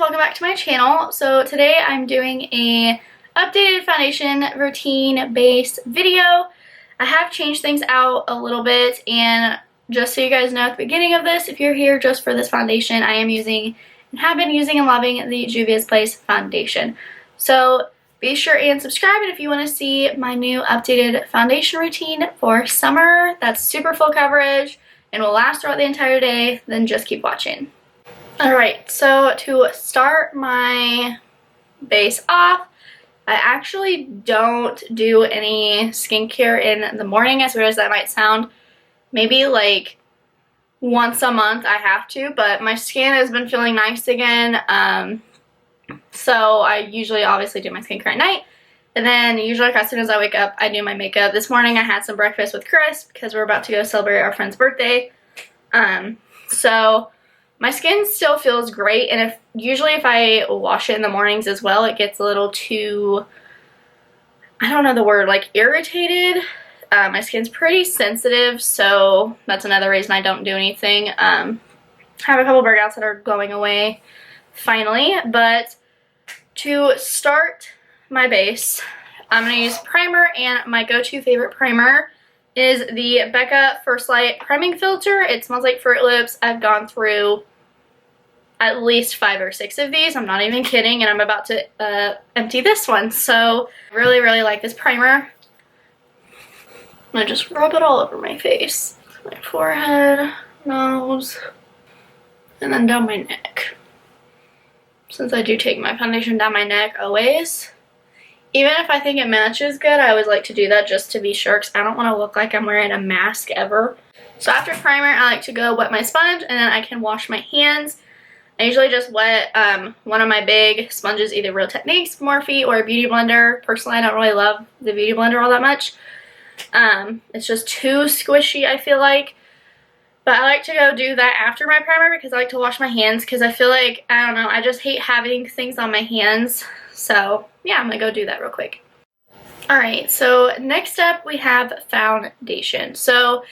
welcome back to my channel. So today I'm doing a updated foundation routine base video. I have changed things out a little bit, and just so you guys know at the beginning of this, if you're here just for this foundation, I am using and have been using and loving the Juvia's Place foundation. So be sure and subscribe if you want to see my new updated foundation routine for summer. That's super full coverage and will last throughout the entire day. Then just keep watching. Alright, so to start my base off, I actually don't do any skincare in the morning, as weird as that might sound. Maybe like once a month I have to, but my skin has been feeling nice again. So I usually obviously do my skincare at night. And then usually as soon as I wake up, I do my makeup. This morning I had some breakfast with Chris because we're about to go celebrate our friend's birthday. So my skin still feels great, and usually if I wash it in the mornings as well, it gets a little too, I don't know the word, like irritated. My skin's pretty sensitive, so that's another reason I don't do anything. I have a couple breakouts that are going away finally, but to start my base, I'm going to use primer, and my go-to favorite primer is the Becca First Light Priming Filter. It smells like Fruit Loops. I've gone through at least 5 or 6 of these. I'm not even kidding, and I'm about to empty this one. So I really, really like this primer. I'm going to just rub it all over my face. My forehead, nose, and then down my neck. Since I do take my foundation down my neck always. Even if I think it matches good, I always like to do that just to be sure, because I don't want to look like I'm wearing a mask ever. So after primer, I like to go wet my sponge, and then I can wash my hands. I usually just wet one of my big sponges, either Real Techniques, Morphe, or a Beauty Blender. Personally, I don't really love the Beauty Blender all that much. It's just too squishy, I feel like. But I like to go do that after my primer because I like to wash my hands, because I feel like, I don't know, I just hate having things on my hands. So yeah, I'm going to go do that real quick. Alright, so next up we have foundation. So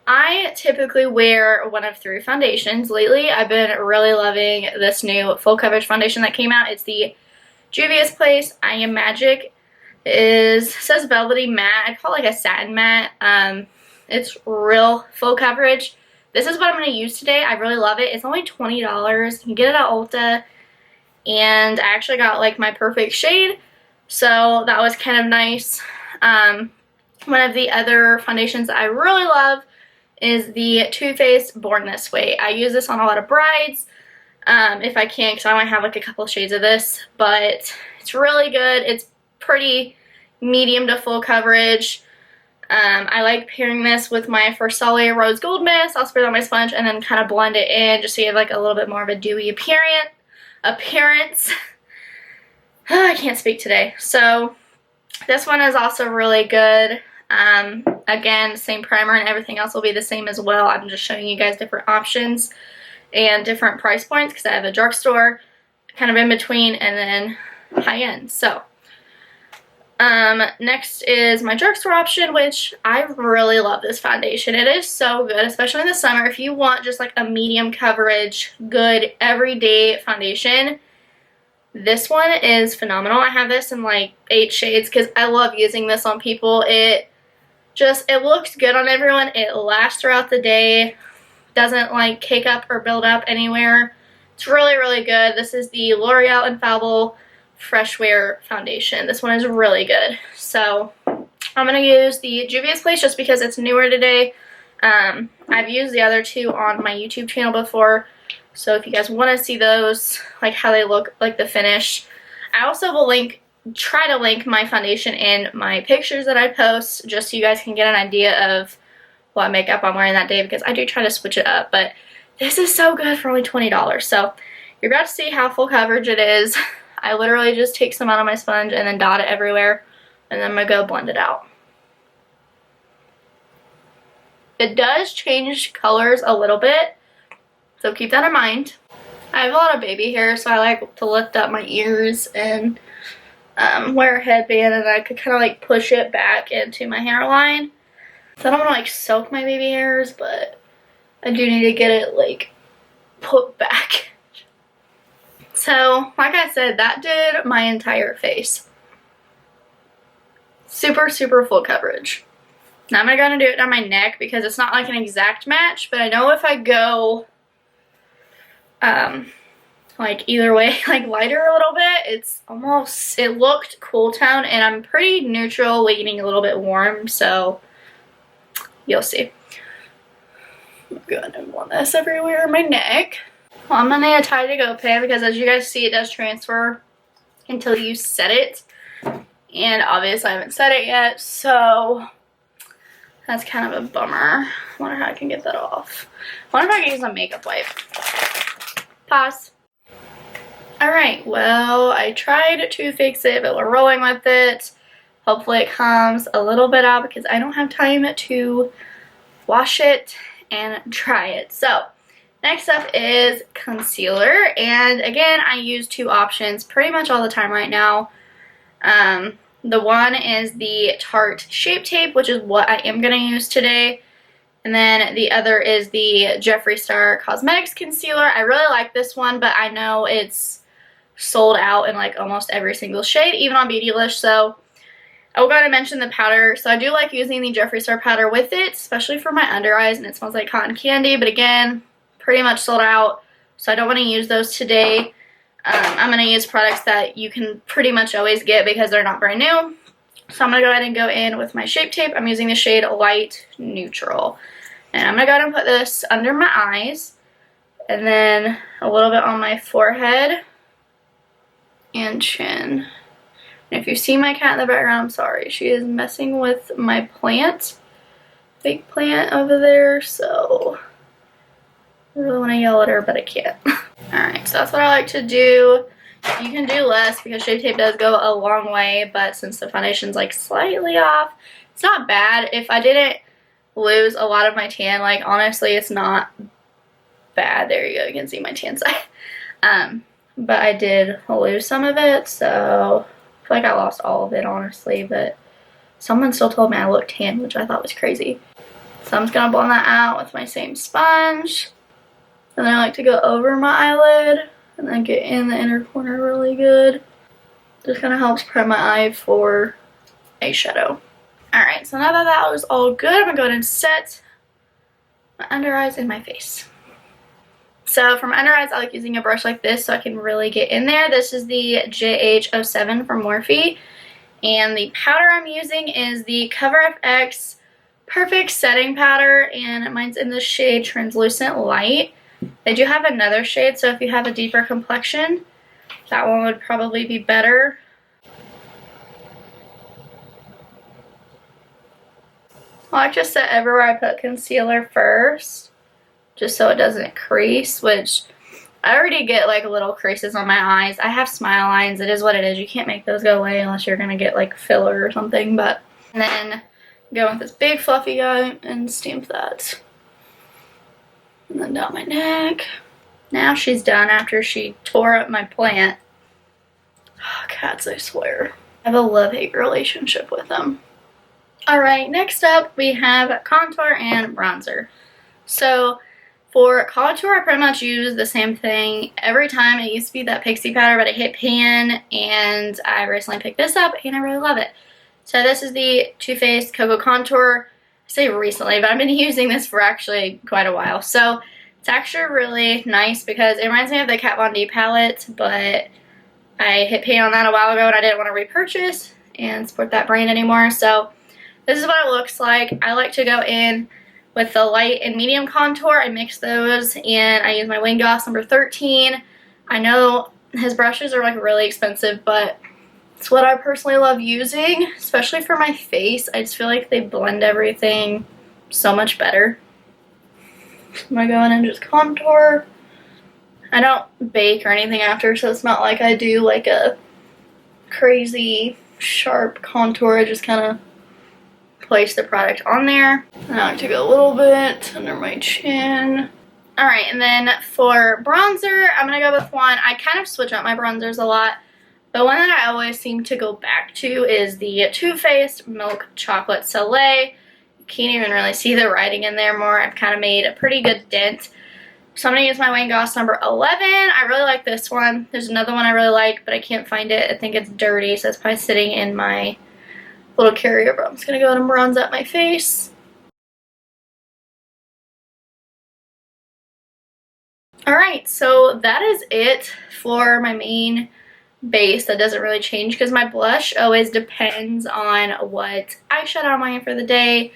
I typically wear one of 3 foundations. Lately, I've been really loving this new full coverage foundation that came out. It's the Juvia's Place I Am Magic. It says velvety matte. I call it like a satin matte. It's real full coverage. This is what I'm going to use today. I really love it. It's only $20. You can get it at Ulta. And I actually got like my perfect shade. So that was kind of nice. One of the other foundations that I really love is the Too Faced Born This Way. I use this on a lot of brides if I can, because I only have like a couple shades of this, but it's really good. It's pretty medium to full coverage. I like pairing this with my Forsali Rose Gold Mist. I'll spray it on my sponge and then kind of blend it in just so you have like a little bit more of a dewy appearance. I can't speak today. So this one is also really good. Again, same primer and everything else will be the same as well. I'm just showing you guys different options and different price points because I have a drugstore kind of in between and then high end. So next is my drugstore option, which I really love this foundation. It is so good, especially in the summer. If you want just like a medium coverage, good everyday foundation, this one is phenomenal. I have this in like 8 shades because I love using this on people. It looks good on everyone. It lasts throughout the day. Doesn't like cake up or build up anywhere. It's really, really good. This is the L'Oreal Infallible Fresh Wear Foundation. This one is really good. So I'm going to use the Juvia's Place just because it's newer today. I've used the other 2 on my YouTube channel before. So if you guys want to see those, like how they look, like the finish. I also will try to link my foundation in my pictures that I post, just so you guys can get an idea of what makeup I'm wearing that day, because I do try to switch it up. But this is so good for only $20. So you're about to see how full coverage it is. I literally just take some out of my sponge and then dot it everywhere, and then I'm going to go blend it out. It does change colors a little bit, so keep that in mind. I have a lot of baby hair, so I like to lift up my ears and wear a headband, and I could kind of like push it back into my hairline. So I don't want to like soak my baby hairs, but I do need to get it like put back. So, like I said, that did my entire face. Super, super full coverage. Now I'm gonna do it down my neck because it's not like an exact match, but I know if I go like either way, like lighter a little bit, it looked cool tone, and I'm pretty neutral leaning a little bit warm, so you'll see. I'm gonna want this everywhere in my neck. Well, I'm gonna need a tie to go pan because as you guys see, it does transfer until you set it, and obviously I haven't set it yet, so that's kind of a bummer. I wonder how I can get that off. I wonder if I can use a makeup wipe. Pause. Alright, well, I tried to fix it, but we're rolling with it. Hopefully it comes a little bit out because I don't have time to wash it and dry it. So, next up is concealer. And again, I use two options pretty much all the time right now. The one is the Tarte Shape Tape, which is what I am going to use today. And then the other is the Jeffree Star Cosmetics Concealer. I really like this one, but I know it's sold out in like almost every single shade, even on Beautylish. So I will go ahead and mention the powder. So I do like using the Jeffree Star powder with it, especially for my under eyes, and it smells like cotton candy. But again, pretty much sold out, so I don't want to use those today. I'm going to use products that you can pretty much always get because they're not brand new. So I'm going to go ahead and go in with my Shape Tape. I'm using the shade Light Neutral. And I'm going to go ahead and put this under my eyes. And then a little bit on my forehead and chin. And if you see my cat in the background, I'm sorry. She is messing with my plant. Fake plant over there. So I really want to yell at her, but I can't. Alright, so that's what I like to do. You can do less because Shape Tape does go a long way, but since the foundation's like slightly off, it's not bad. If I didn't lose a lot of my tan, like honestly, it's not bad. There you go, you can see my tan side. But I did lose some of it, so I feel like I lost all of it, honestly, but someone still told me I looked tan, which I thought was crazy. So I'm just gonna blend that out with my same sponge. And then I like to go over my eyelid and then get in the inner corner really good. Just kind of helps prep my eye for a shadow. Alright, so now that that was all good, I'm going to go ahead and set my under eyes and my face. So for my under eyes, I like using a brush like this so I can really get in there. This is the JH07 from Morphe. And the powder I'm using is the CoverFX Perfect Setting Powder, and mine's in the shade Translucent Light. They do have another shade, so if you have a deeper complexion, that one would probably be better. I like to set everywhere I put concealer first, just so it doesn't crease, which I already get like little creases on my eyes. I have smile lines. It is what it is. You can't make those go away unless you're going to get like filler or something. And then go with this big fluffy guy and stamp that. And then down my neck. Now she's done after she tore up my plant. Oh, cats, I swear. I have a love-hate relationship with them. Alright, next up we have contour and bronzer. So for contour, I pretty much use the same thing every time. It used to be that Pixie powder, but I hit pan, and I recently picked this up, and I really love it. So this is the Too Faced Cocoa Contour. I say recently, but I've been using this for actually quite a while. So it's actually really nice because it reminds me of the Kat Von D palette, but I hit pan on that a while ago and I didn't want to repurchase and support that brand anymore. So this is what it looks like. I like to go in with the light and medium contour. I mix those, and I use my Winged Gloss number 13. I know his brushes are like really expensive, but it's what I personally love using, especially for my face. I just feel like they blend everything so much better. I'm gonna go in and just contour. I don't bake or anything after, so it's not like I do like a crazy sharp contour. I just kind of place the product on there. And I like to go a little bit under my chin. Alright, and then for bronzer, I'm gonna go with one. I kind of switch up my bronzers a lot. The one that I always seem to go back to is the Too Faced Milk Chocolate Soleil. You can't even really see the writing in there more. I've kind of made a pretty good dent. So I'm going to use my Wayne Goss number 11. I really like this one. There's another one I really like, but I can't find it. I think it's dirty, so it's probably sitting in my little carrier. But I'm just going to go ahead and bronze up my face. Alright, so that is it for my main base. That doesn't really change because my blush always depends on what eyeshadow I'm wearing for the day.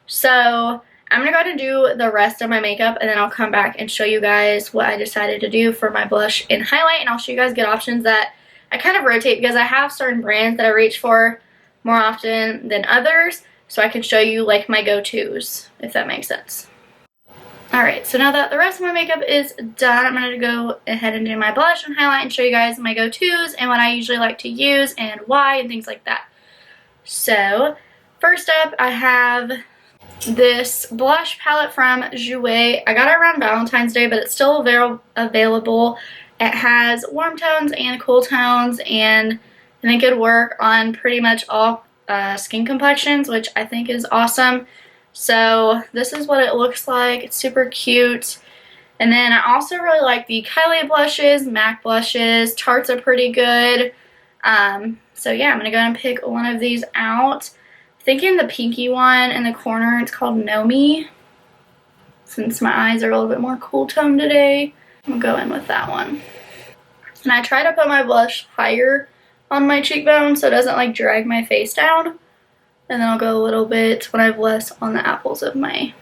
So I'm going to go ahead and do the rest of my makeup, and then I'll come back and show you guys what I decided to do for my blush and highlight, and I'll show you guys good options that I kind of rotate because I have certain brands that I reach for more often than others, so I can show you like my go-tos, if that makes sense. Alright, so now that the rest of my makeup is done, I'm going to go ahead and do my blush and highlight and show you guys my go-tos and what I usually like to use and why and things like that. So, first up, I have this blush palette from Juvia. I got it around Valentine's Day, but it's still available. It has warm tones and cool tones, and I think it'd work on pretty much all skin complexions, which I think is awesome. So this is what it looks like. It's super cute. And then I also really like the Kylie blushes, MAC blushes. Tarte's are pretty good. So yeah, I'm going to go ahead and pick one of these out. Thinking the pinky one in the corner, it's called Know Me. Since my eyes are a little bit more cool tone today, I'm gonna go in with that one. And I try to put my blush higher on my cheekbone so it doesn't like drag my face down. And then I'll go a little bit when I have less on the apples of my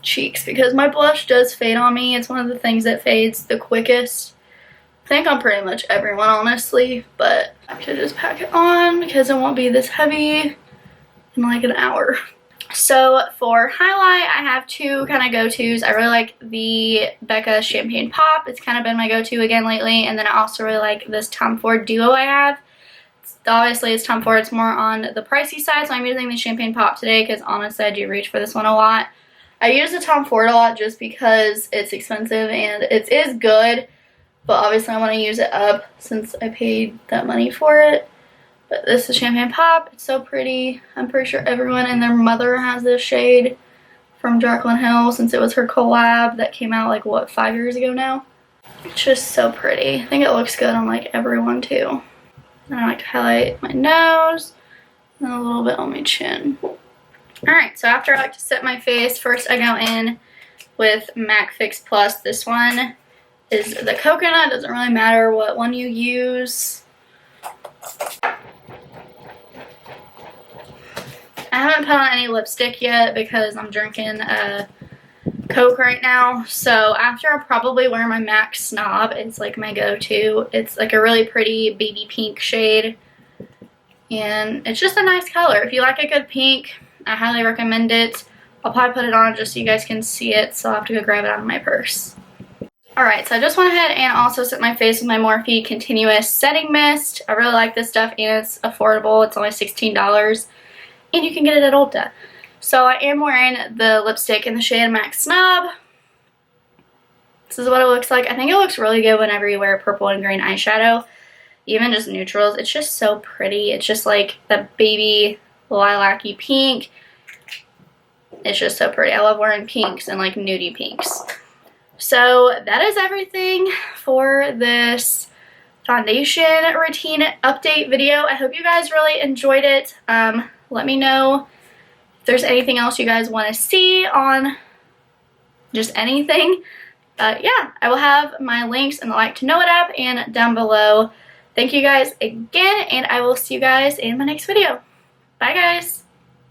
cheeks because my blush does fade on me. It's one of the things that fades the quickest. I think on pretty much everyone, honestly, but I should just pack it on because it won't be this heavy in like an hour. So for highlight, I have two kind of go-tos. I really like the Becca Champagne Pop. It's kind of been my go-to again lately. And then I also really like this Tom Ford Duo I have. Obviously, it's Tom Ford. It's more on the pricey side, so I'm using the Champagne Pop today because honestly, I do reach for this one a lot. I use the Tom Ford a lot just because it's expensive and it is good. But obviously, I want to use it up since I paid that money for it. But this is Champagne Pop. It's so pretty. I'm pretty sure everyone and their mother has this shade from Jaclyn Hill since it was her collab that came out like, what, 5 years ago now? It's just so pretty. I think it looks good on like everyone too. And I like to highlight my nose and a little bit on my chin. Alright, so after I like to set my face, first I go in with MAC Fix Plus. This one is the coconut. Doesn't really matter what one you use. I haven't put on any lipstick yet because I'm drinking Coke right now. So after I probably wear my MAC Snob, it's like my go-to. It's like a really pretty baby pink shade. And it's just a nice color. If you like a good pink, I highly recommend it. I'll probably put it on just so you guys can see it. So I'll have to go grab it out of my purse. Alright, so I just went ahead and also set my face with my Morphe Continuous Setting Mist. I really like this stuff and it's affordable. It's only $16. And you can get it at Ulta. So I am wearing the lipstick in the shade MAC Snob. This is what it looks like. I think it looks really good whenever you wear purple and green eyeshadow. Even just neutrals. It's just so pretty. It's just like the baby lilac-y pink. It's just so pretty. I love wearing pinks and like nudie pinks. So that is everything for this foundation routine update video. I hope you guys really enjoyed it. Let me know if there's anything else you guys want to see on just anything. Yeah, I will have my links in the Like to Know It app and down below. Thank you guys again, and I will see you guys in my next video. Bye, guys.